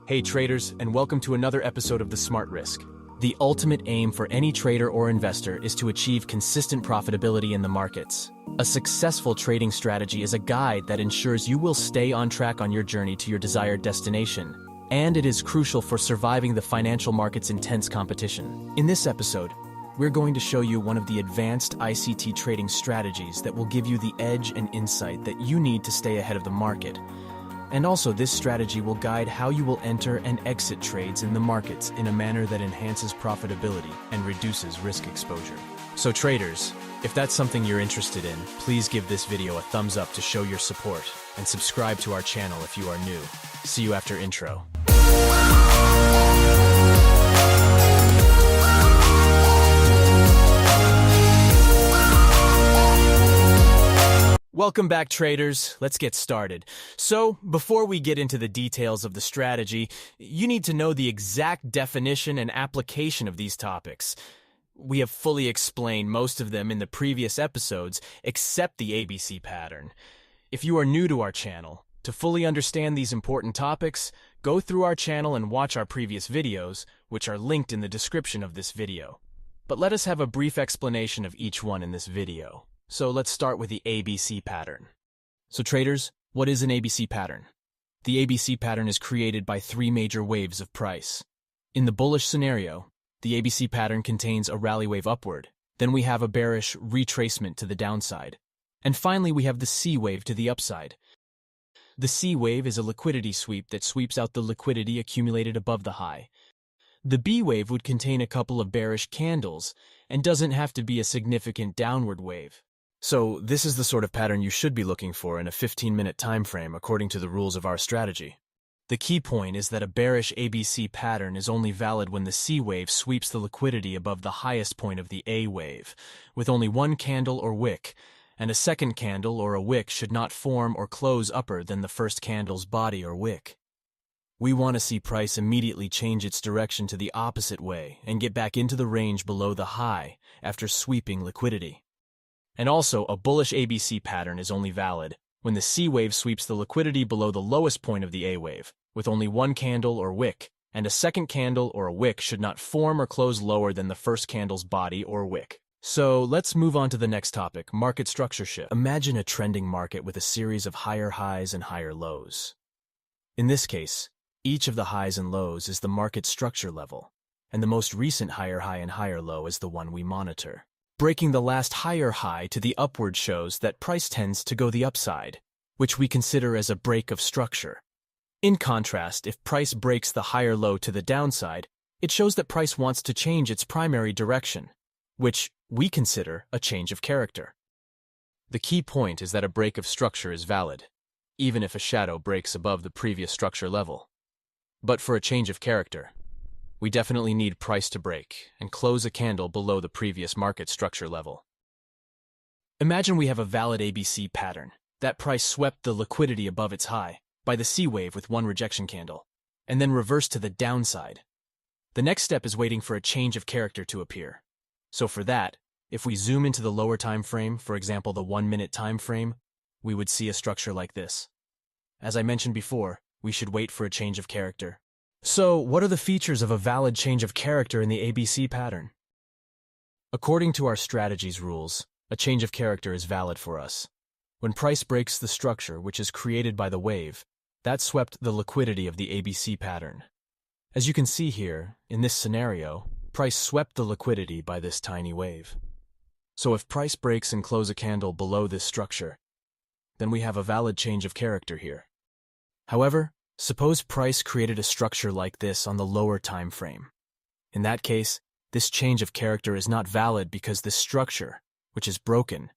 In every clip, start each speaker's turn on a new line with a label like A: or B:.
A: Hey traders, and welcome to another episode of The Smart Risk. The ultimate aim for any trader or investor is to achieve consistent profitability in the markets. A successful trading strategy is a guide that ensures you will stay on track on your journey to your desired destination, and it is crucial for surviving the financial market's intense competition. In this episode, we're going to show you one of the advanced ICT trading strategies that will give you the edge and insight that you need to stay ahead of the market. And also, this strategy will guide how you will enter and exit trades in the markets in a manner that enhances profitability and reduces risk exposure. So traders, if that's something you're interested in, please give this video a thumbs up to show your support and subscribe to our channel if you are new. See you after intro. Welcome back, traders. Let's get started. So, before we get into the details of the strategy, you need to know the exact definition and application of these topics. We have fully explained most of them in the previous episodes, except the ABC pattern. If you are new to our channel, to fully understand these important topics, go through our channel and watch our previous videos, which are linked in the description of this video. But let us have a brief explanation of each one in this video. So let's start with the ABC pattern. So traders, what is an ABC pattern? The ABC pattern is created by three major waves of price. In the bullish scenario, the ABC pattern contains a rally wave upward. Then we have a bearish retracement to the downside. And finally, we have the C wave to the upside. The C wave is a liquidity sweep that sweeps out the liquidity accumulated above the high. The B wave would contain a couple of bearish candles and doesn't have to be a significant downward wave. So this is the sort of pattern you should be looking for in a 15-minute time frame according to the rules of our strategy. The key point is that a bearish ABC pattern is only valid when the C wave sweeps the liquidity above the highest point of the A wave, with only one candle or wick, and a second candle or a wick should not form or close upper than the first candle's body or wick. We want to see price immediately change its direction to the opposite way and get back into the range below the high after sweeping liquidity. And also, a bullish ABC pattern is only valid when the C wave sweeps the liquidity below the lowest point of the A wave, with only one candle or wick, and a second candle or a wick should not form or close lower than the first candle's body or wick. So let's move on to the next topic, market structure shift. Imagine a trending market with a series of higher highs and higher lows. In this case, each of the highs and lows is the market structure level, and the most recent higher high and higher low is the one we monitor. Breaking the last higher high to the upward shows that price tends to go the upside, which we consider as a break of structure. In contrast, if price breaks the higher low to the downside, it shows that price wants to change its primary direction, which we consider a change of character. The key point is that a break of structure is valid, even if a shadow breaks above the previous structure level. But for a change of character, we definitely need price to break and close a candle below the previous market structure level. Imagine we have a valid ABC pattern. That price swept the liquidity above its high by the C wave with one rejection candle, and then reversed to the downside. The next step is waiting for a change of character to appear. So for that, if we zoom into the lower time frame, for example the 1-minute time frame, we would see a structure like this. As I mentioned before, we should wait for a change of character. So, what are the features of a valid change of character in the ABC pattern? According to our strategy's rules, a change of character is valid for us. When price breaks the structure which is created by the wave, that swept the liquidity of the ABC pattern. As you can see here, in this scenario, price swept the liquidity by this tiny wave. So if price breaks and close a candle below this structure, then we have a valid change of character here. However, suppose price created a structure like this on the lower time frame. In that case, this change of character is not valid because this structure, which is broken,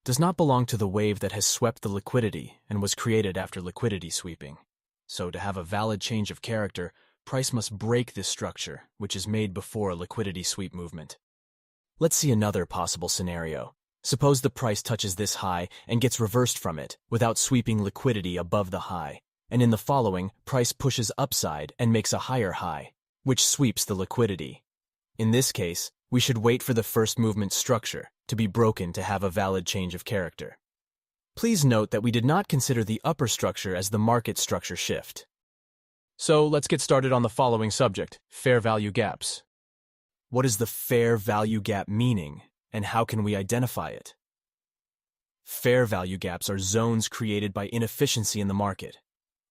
A: does not belong to the wave that has swept the liquidity and was created after liquidity sweeping. So to have a valid change of character, price must break this structure, which is made before a liquidity sweep movement. Let's see another possible scenario. Suppose the price touches this high and gets reversed from it without sweeping liquidity above the high. And in the following, price pushes upside and makes a higher high, which sweeps the liquidity. In this case, we should wait for the first movement structure to be broken to have a valid change of character. Please note that we did not consider the upper structure as the market structure shift. So let's get started on the following subject, fair value gaps. What is the fair value gap meaning, and how can we identify it? Fair value gaps are zones created by inefficiency in the market,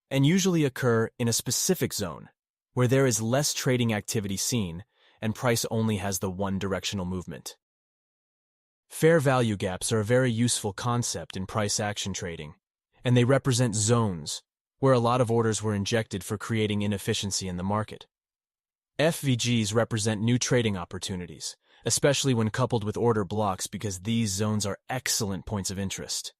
A: and usually occur in a specific zone, where there is less trading activity seen and price only has the one-directional movement. Fair value gaps are a very useful concept in price action trading, and they represent zones where a lot of orders were injected for creating inefficiency in the market. FVGs represent new trading opportunities, especially when coupled with order blocks because these zones are excellent points of interest.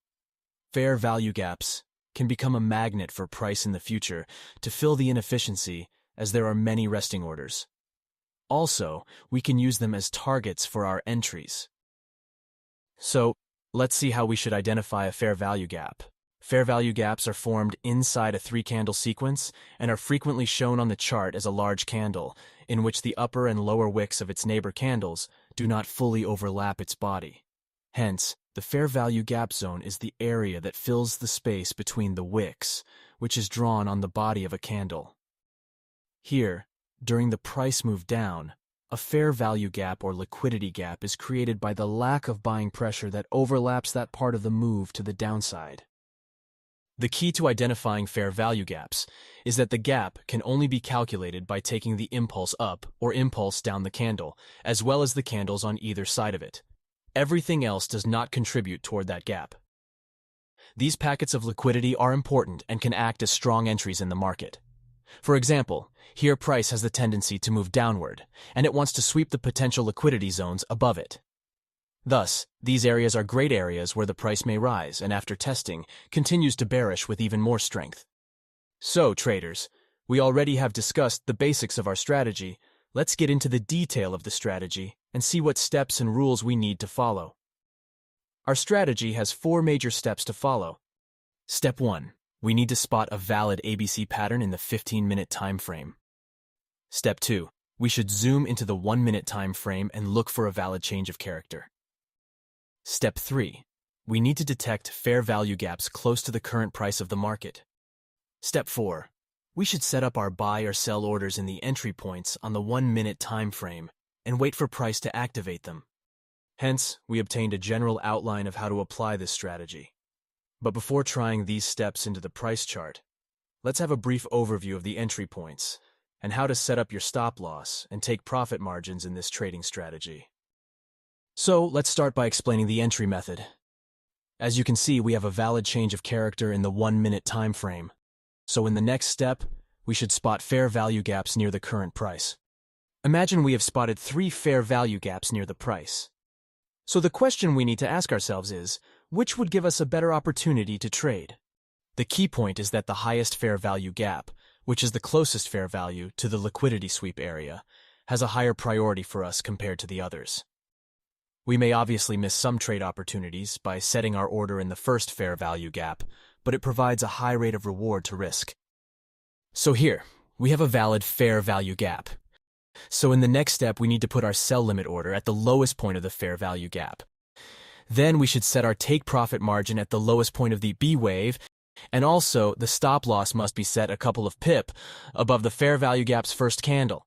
A: Fair value gaps can become a magnet for price in the future to fill the inefficiency as there are many resting orders. Also, we can use them as targets for our entries. So, let's see how we should identify a fair value gap. Fair value gaps are formed inside a three-candle sequence and are frequently shown on the chart as a large candle, in which the upper and lower wicks of its neighbor candles do not fully overlap its body. Hence, the fair value gap zone is the area that fills the space between the wicks, which is drawn on the body of a candle. Here, during the price move down, a fair value gap or liquidity gap is created by the lack of buying pressure that overlaps that part of the move to the downside. The key to identifying fair value gaps is that the gap can only be calculated by taking the impulse up or impulse down the candle, as well as the candles on either side of it. Everything else does not contribute toward that gap. These packets of liquidity are important and can act as strong entries in the market. For example, here price has the tendency to move downward, and it wants to sweep the potential liquidity zones above it. Thus, these areas are great areas where the price may rise and after testing, continues to bearish with even more strength. So, traders, we already have discussed the basics of our strategy. Let's get into the detail of the strategy and see what steps and rules we need to follow. Our strategy has 4 major steps to follow. Step 1. We need to spot a valid ABC pattern in the 15-minute time frame. Step 2. We should zoom into the 1-minute time frame and look for a valid change of character. Step 3. We need to detect fair value gaps close to the current price of the market. Step 4. We should set up our buy or sell orders in the entry points on the 1-minute time frame and wait for price to activate them. Hence, we obtained a general outline of how to apply this strategy. But before trying these steps into the price chart, let's have a brief overview of the entry points and how to set up your stop loss and take profit margins in this trading strategy. So, let's start by explaining the entry method. As you can see, we have a valid change of character in the 1-minute time frame. So in the next step, we should spot fair value gaps near the current price. Imagine we have spotted 3 fair value gaps near the price. So the question we need to ask ourselves is, which would give us a better opportunity to trade? The key point is that the highest fair value gap, which is the closest fair value to the liquidity sweep area, has a higher priority for us compared to the others. We may obviously miss some trade opportunities by setting our order in the first fair value gap, but it provides a high rate of reward to risk. So here, we have a valid fair value gap. So in the next step, we need to put our sell limit order at the lowest point of the fair value gap. Then we should set our take profit margin at the lowest point of the B wave, and also the stop loss must be set a couple of pip above the fair value gap's first candle.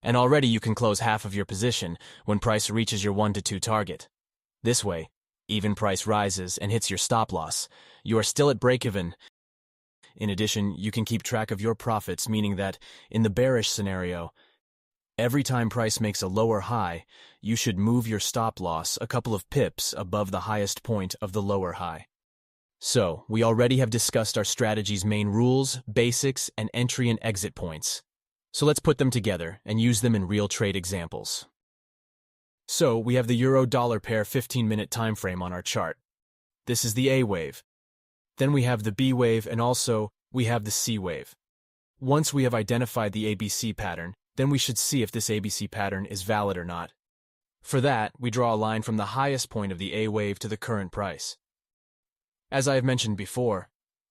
A: And already you can close half of your position when price reaches your 1 to 2 target. This way, even price rises and hits your stop loss, you are still at break-even. In addition, you can keep track of your profits, meaning that, in the bearish scenario, every time price makes a lower high, you should move your stop loss a couple of pips above the highest point of the lower high. So, we already have discussed our strategy's main rules, basics, and entry and exit points. So let's put them together and use them in real trade examples. So we have the euro-dollar pair 15-minute time frame on our chart. This is the A wave. Then we have the B wave and also we have the C wave. Once we have identified the ABC pattern, then we should see if this ABC pattern is valid or not. For that, we draw a line from the highest point of the A wave to the current price. As I have mentioned before,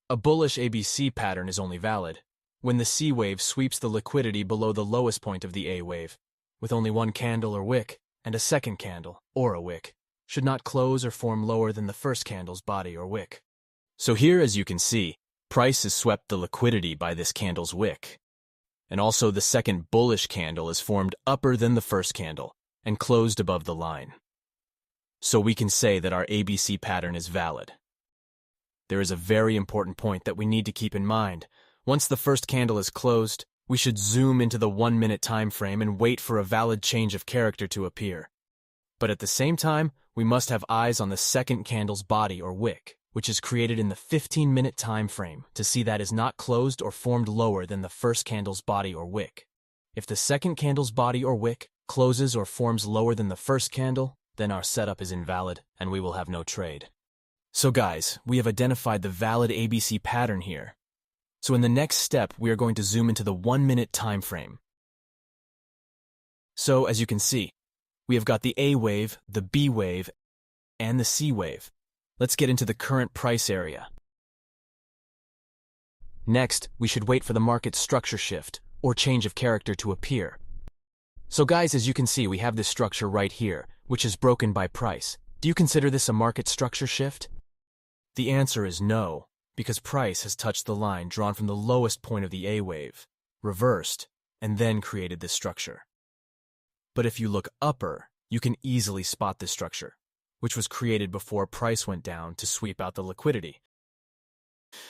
A: a bullish ABC pattern is only valid when the C wave sweeps the liquidity below the lowest point of the A wave, with only one candle or wick, and a second candle, or a wick, should not close or form lower than the first candle's body or wick. So here, as you can see, Price has swept the liquidity by this candle's wick. And also the second bullish candle is formed upper than the first candle and closed above the line. So we can say that our ABC pattern is valid. There is a very important point that we need to keep in mind. Once the first candle is closed, we should zoom into the 1-minute time frame and wait for a valid change of character to appear. But at the same time, we must have eyes on the second candle's body or wick, which is created in the 15-minute time frame to see that is not closed or formed lower than the first candle's body or wick. If the second candle's body or wick closes or forms lower than the first candle, then our setup is invalid and we will have no trade. So guys, we have identified the valid ABC pattern here. So in the next step, we are going to zoom into the 1-minute time frame. So as you can see, we have got the A wave, the B wave, and the C wave. Let's get into the current price area. Next, we should wait for the market structure shift or change of character to appear. So guys, as you can see, we have this structure right here, which is broken by price. Do you consider this a market structure shift? The answer is no, because price has touched the line drawn from the lowest point of the A wave, reversed, and then created this structure. But if you look upper, you can easily spot this structure, which was created before price went down to sweep out the liquidity.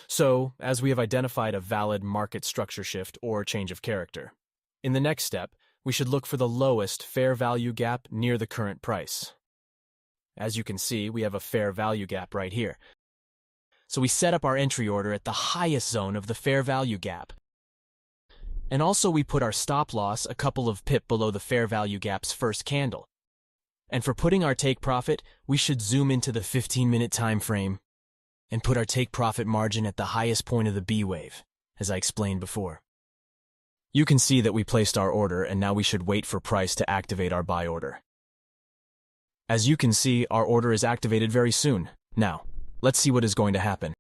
A: So, as we have identified a valid market structure shift or change of character, in the next step, we should look for the lowest fair value gap near the current price. As you can see, we have a fair value gap right here. So we set up our entry order at the highest zone of the fair value gap. And also we put our stop loss a couple of pip below the fair value gap's first candle. And for putting our take profit, we should zoom into the 15-minute time frame and put our take profit margin at the highest point of the B wave, as I explained before. You can see that we placed our order and now we should wait for price to activate our buy order. As you can see, our order is activated very soon. Now, let's see what is going to happen.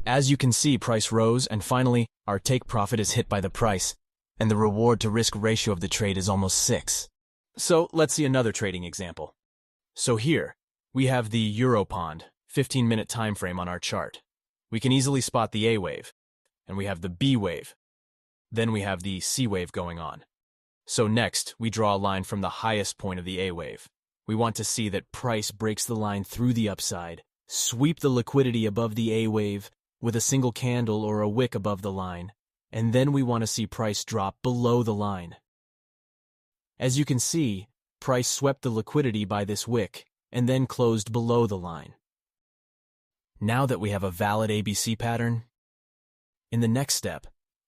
A: As you can see, price rose, and finally, our take profit is hit by the price, and the reward to risk ratio of the trade is almost 6. So let's see another trading example. So here, we have the Europond 15-minute time frame on our chart. We can easily spot the A wave, and we have the B wave. Then we have the C wave going on. So next, we draw a line from the highest point of the A wave. We want to see that price breaks the line through the upside, sweep the liquidity above the A wave with a single candle or a wick above the line, and then we want to see price drop below the line. As you can see, price swept the liquidity by this wick and then closed below the line. Now that we have a valid ABC pattern, in the next step,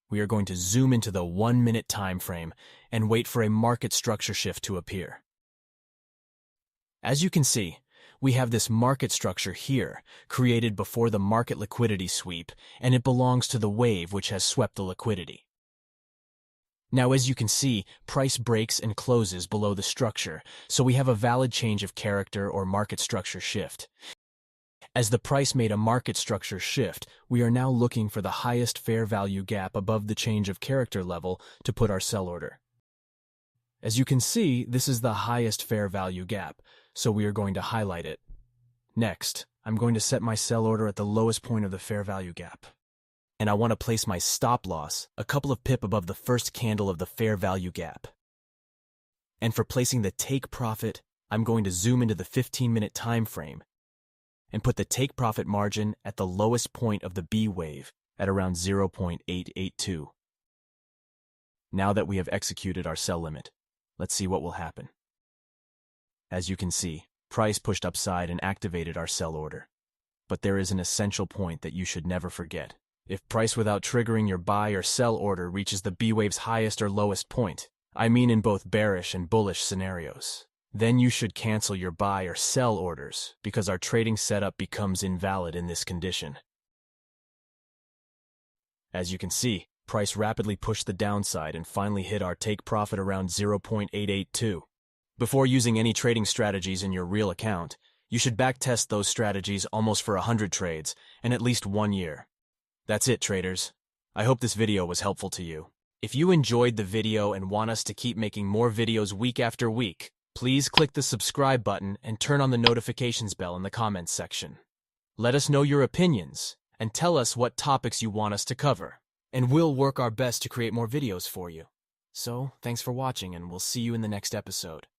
A: we are going to zoom into the 1-minute time frame and wait for a market structure shift to appear. As you can see, we have this market structure here, created before the market liquidity sweep, and it belongs to the wave which has swept the liquidity. Now, as you can see, price breaks and closes below the structure, so we have a valid change of character or market structure shift. As the price made a market structure shift, we are now looking for the highest fair value gap above the change of character level to put our sell order. As you can see, this is the highest fair value gap, so we are going to highlight it. Next, I'm going to set my sell order at the lowest point of the fair value gap. And I want to place my stop loss a couple of pip above the first candle of the fair value gap. And for placing the take profit, I'm going to zoom into the 15-minute time frame and put the take profit margin at the lowest point of the B wave at around 0.882. Now that we have executed our sell limit, let's see what will happen. As you can see, price pushed upside and activated our sell order. But there is an essential point that you should never forget. If price without triggering your buy or sell order reaches the B wave's highest or lowest point, I mean in both bearish and bullish scenarios, then you should cancel your buy or sell orders because our trading setup becomes invalid in this condition. As you can see, price rapidly pushed the downside and finally hit our take profit around 0.882. Before using any trading strategies in your real account, you should backtest those strategies almost for 100 trades in at least 1 year. That's it, traders. I hope this video was helpful to you. If you enjoyed the video and want us to keep making more videos week after week, Please click the subscribe button and turn on the notifications bell in the comments section. Let us know your opinions and tell us what topics you want us to cover, and we'll work our best to create more videos for you. So, thanks for watching, and we'll see you in the next episode.